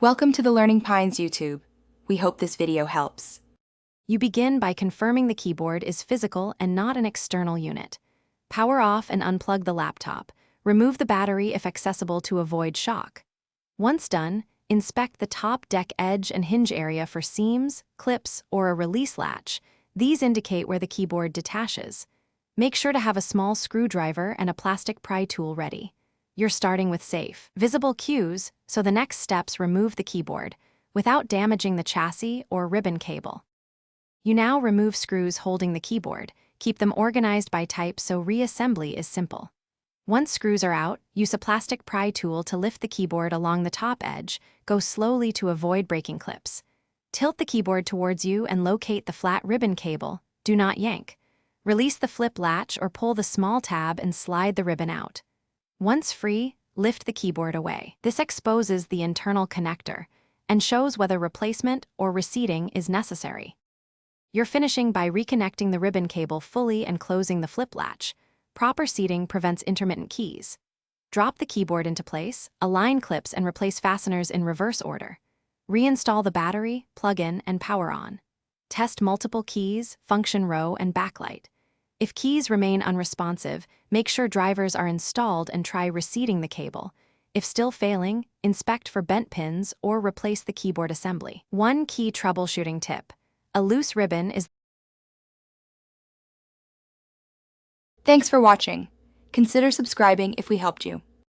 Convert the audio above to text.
Welcome to the Learning Pines YouTube. We hope this video helps. You begin by confirming the keyboard is physical and not an external unit. Power off and unplug the laptop. Remove the battery if accessible to avoid shock. Once done, inspect the top deck edge and hinge area for seams, clips, or a release latch. These indicate where the keyboard detaches. Make sure to have a small screwdriver and a plastic pry tool ready. You're starting with safe, visible cues, so the next steps remove the keyboard without damaging the chassis or ribbon cable. You now remove screws holding the keyboard. Keep them organized by type so reassembly is simple. Once screws are out, use a plastic pry tool to lift the keyboard along the top edge. Go slowly to avoid breaking clips. Tilt the keyboard towards you and locate the flat ribbon cable. Do not yank. Release the flip latch or pull the small tab and slide the ribbon out. Once free, lift the keyboard away. This exposes the internal connector and shows whether replacement or reseating is necessary. You're finishing by reconnecting the ribbon cable fully and closing the flip latch. Proper seating prevents intermittent keys. Drop the keyboard into place, align clips and replace fasteners in reverse order. Reinstall the battery, plug-in, and power on. Test multiple keys, function row, and backlight. If keys remain unresponsive, make sure drivers are installed and try reseating the cable. If still failing, inspect for bent pins or replace the keyboard assembly. One key troubleshooting tip: a loose ribbon is... Thanks for watching. Consider subscribing if we helped you.